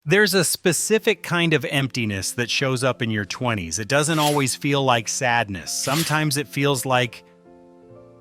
There's a specific kind of emptiness that shows up in your 20s. It doesn't always feel like sadness. Sometimes it feels like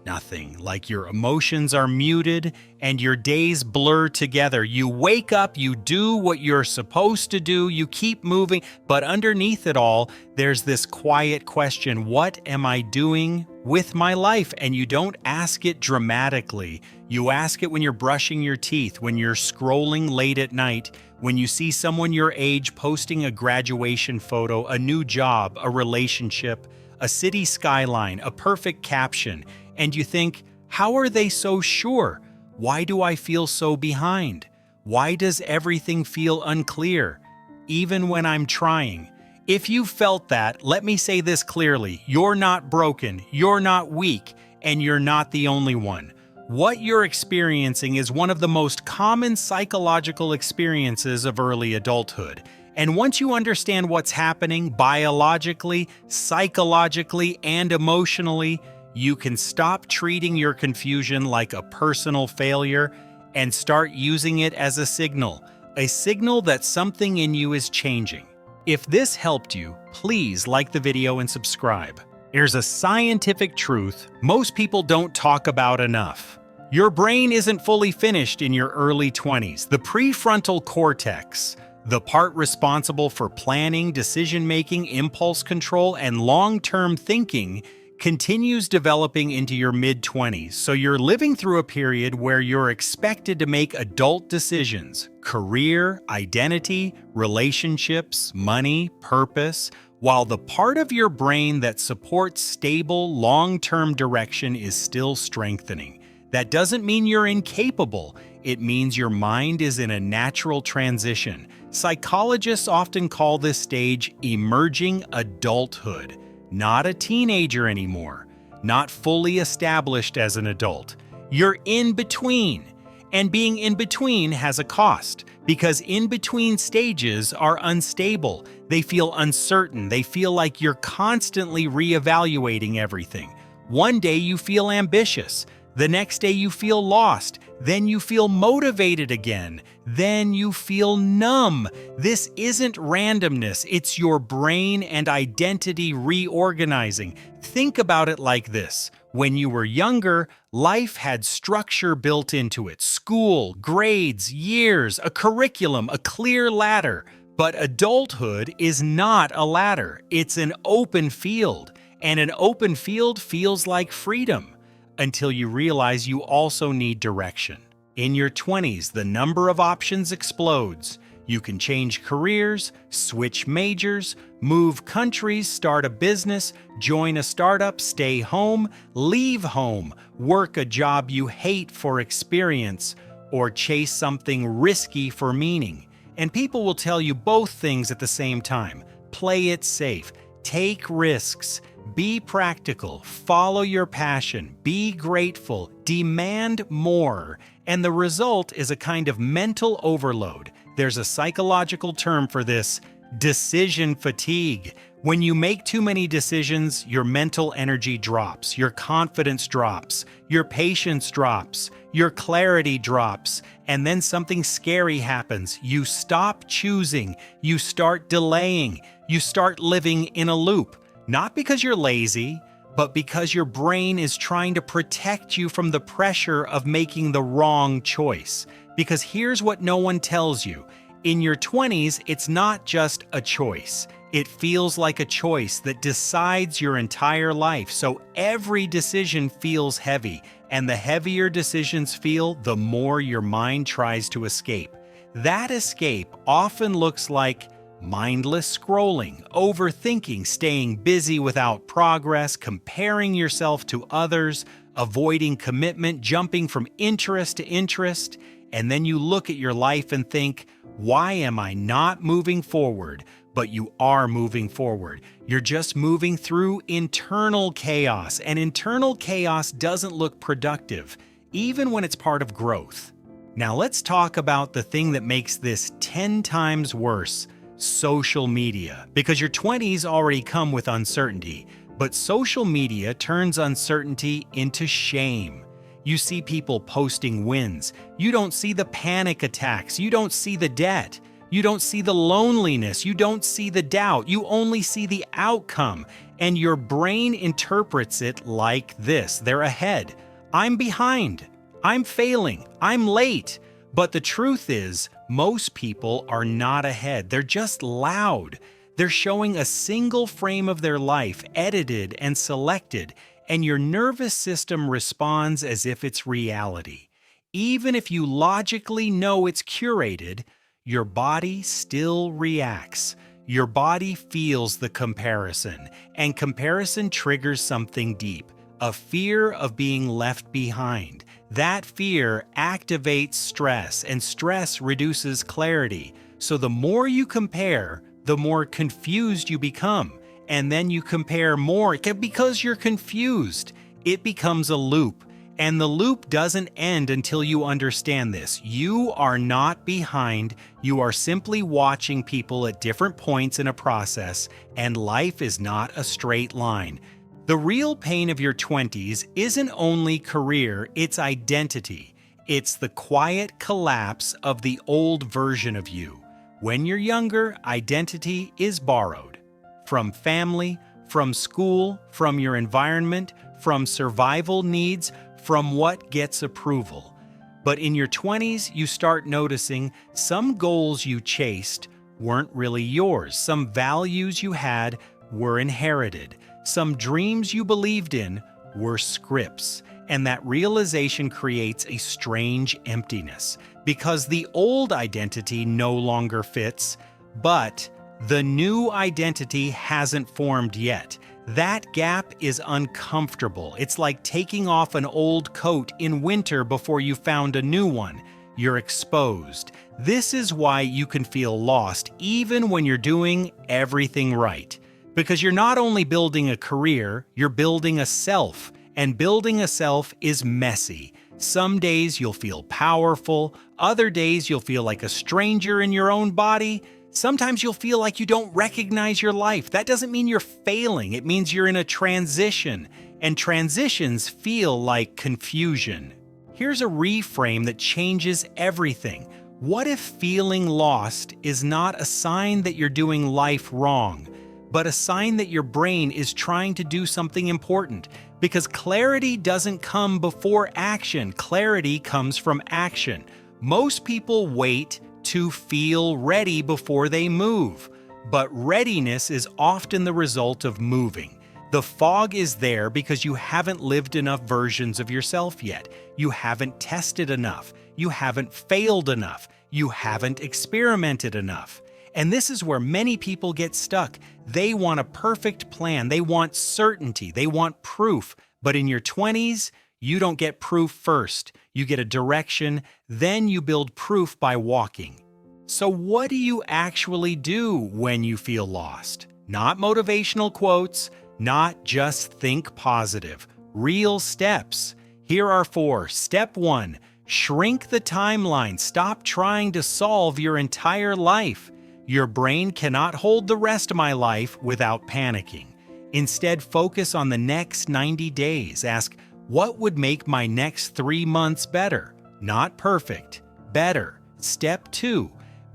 nothing, like your emotions are muted and your days blur together. You wake up, you do what you're supposed to do, you keep moving, but underneath it all, there's this quiet question: what am I doing with my life? And you don't ask it dramatically. You ask it when you're brushing your teeth, when you're scrolling late at night, when you see someone your age posting a graduation photo, a new job, a relationship, a city skyline, a perfect caption, and you think, how are they so sure? Why do I feel so behind? Why does everything feel unclear, even when I'm trying? If you felt that, let me say this clearly: you're not broken, you're not weak, and you're not the only one. What you're experiencing is one of the most common psychological experiences of early adulthood. And once you understand what's happening biologically, psychologically, and emotionally, you can stop treating your confusion like a personal failure and start using it as a signal that something in you is changing. If this helped you, please like the video and subscribe. Here's a scientific truth most people don't talk about enough. Your brain isn't fully finished in your early 20s. The prefrontal cortex, the part responsible for planning, decision-making, impulse control, and long-term thinking, continues developing into your mid-20s, so you're living through a period where you're expected to make adult decisions: career, identity, relationships, money, purpose, while the part of your brain that supports stable, long-term direction is still strengthening. That doesn't mean you're incapable. It means your mind is in a natural transition. Psychologists often call this stage emerging adulthood. Not a teenager anymore, not fully established as an adult. You're in between. And being in between has a cost, because in between stages are unstable. They feel uncertain. They feel like you're constantly reevaluating everything. One day you feel ambitious. The next day you feel lost. Then you feel motivated again. Then you feel numb. This isn't randomness. It's your brain and identity reorganizing. Think about it like this. When you were younger, life had structure built into it: school, grades, years, a curriculum, a clear ladder. But adulthood is not a ladder. It's an open field. And an open field feels like freedom, until you realize you also need direction. In your 20s, the number of options explodes. You can change careers, switch majors, move countries, start a business, join a startup, stay home, leave home, work a job you hate for experience, or chase something risky for meaning. And people will tell you both things at the same time. Play it safe, take risks, be practical, follow your passion, be grateful, demand more. And the result is a kind of mental overload. There's a psychological term for this: decision fatigue. When you make too many decisions, your mental energy drops, your confidence drops, your patience drops, your clarity drops, and then something scary happens. You stop choosing, you start delaying, you start living in a loop. Not because you're lazy, but because your brain is trying to protect you from the pressure of making the wrong choice. Because here's what no one tells you. In your 20s, it's not just a choice. It feels like a choice that decides your entire life. So every decision feels heavy, and the heavier decisions feel, the more your mind tries to escape. That escape often looks like mindless scrolling, overthinking, staying busy without progress, comparing yourself to others, avoiding commitment, jumping from interest to interest. And then you look at your life and think, why am I not moving forward? But you are moving forward. You're just moving through internal chaos, and internal chaos doesn't look productive, even when it's part of growth. Now let's talk about the thing that makes this 10 times worse: social media. Because your 20s already come with uncertainty, but social media turns uncertainty into shame. You see people posting wins. You don't see the panic attacks. You don't see the debt. You don't see the loneliness. You don't see the doubt. You only see the outcome. And your brain interprets it like this. They're ahead. I'm behind. I'm failing. I'm late. But the truth is, most people are not ahead. They're just loud. They're showing a single frame of their life, edited and selected, and your nervous system responds as if it's reality. Even if you logically know it's curated, your body still reacts. Your body feels the comparison, and comparison triggers something deep, a fear of being left behind. That fear activates stress, and stress reduces clarity. So the more you compare, the more confused you become. And then you compare more because you're confused. It becomes a loop. And the loop doesn't end until you understand this. You are not behind. You are simply watching people at different points in a process, and life is not a straight line. The real pain of your 20s isn't only career, it's identity. It's the quiet collapse of the old version of you. When you're younger, identity is borrowed. From family, from school, from your environment, from survival needs, from what gets approval. But in your 20s, you start noticing some goals you chased weren't really yours. Some values you had were inherited. Some dreams you believed in were scripts. And that realization creates a strange emptiness because the old identity no longer fits, but the new identity hasn't formed yet. That gap is uncomfortable. It's like taking off an old coat in winter before you found a new one. You're exposed. This is why you can feel lost even when you're doing everything right. Because you're not only building a career, you're building a self. And building a self is messy. Some days you'll feel powerful. Other days you'll feel like a stranger in your own body. Sometimes you'll feel like you don't recognize your life. That doesn't mean you're failing. It means you're in a transition. And transitions feel like confusion. Here's a reframe that changes everything. What if feeling lost is not a sign that you're doing life wrong, but a sign that your brain is trying to do something important? Because clarity doesn't come before action. Clarity comes from action. Most people wait to feel ready before they move, but readiness is often the result of moving. The fog is there because you haven't lived enough versions of yourself yet. You haven't tested enough. You haven't failed enough. You haven't experimented enough. And this is where many people get stuck. They want a perfect plan. They want certainty. They want proof. But in your 20s, you don't get proof first. You get a direction, then you build proof by walking. So what do you actually do when you feel lost? Not motivational quotes, not just think positive. Real steps. Here are 4. Step 1, shrink the timeline. Stop trying to solve your entire life. Your brain cannot hold the rest of my life without panicking. Instead, focus on the next 90 days. Ask, what would make my next 3 months better? Not perfect, better. Step 2,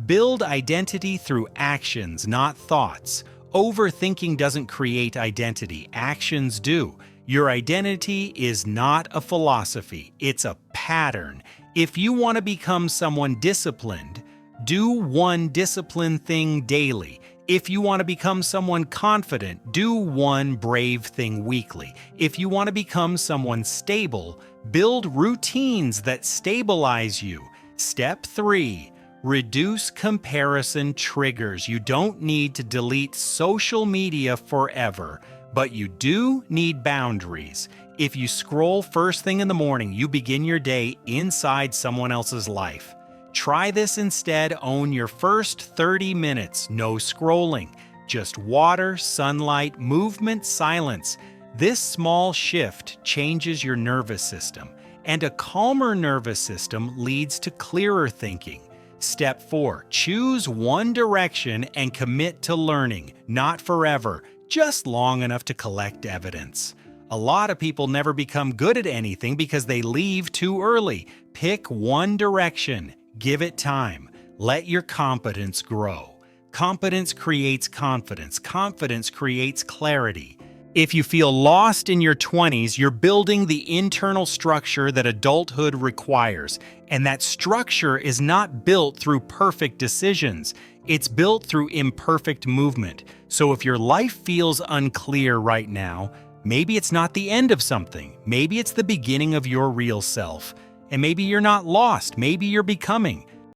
build identity through actions, not thoughts. Overthinking doesn't create identity, actions do. Your identity is not a philosophy, it's a pattern. If you want to become someone disciplined, do one disciplined thing daily. If you want to become someone confident, do one brave thing weekly. If you want to become someone stable, build routines that stabilize you. Step 3, reduce comparison triggers. You don't need to delete social media forever, but you do need boundaries. If you scroll first thing in the morning, you begin your day inside someone else's life. Try this instead. Own your first 30 minutes. No scrolling. Just water, sunlight, movement, silence. This small shift changes your nervous system, and a calmer nervous system leads to clearer thinking. Step 4, choose one direction and commit to learning. Not forever, just long enough to collect evidence. A lot of people never become good at anything because they leave too early. Pick one direction. Give it time. Let your competence grow. Competence creates confidence. Confidence creates clarity. If you feel lost in your 20s, you're building the internal structure that adulthood requires. And that structure is not built through perfect decisions. It's built through imperfect movement. So if your life feels unclear right now, maybe it's not the end of something. Maybe it's the beginning of your real self. And maybe you're not lost. Maybe you're becoming.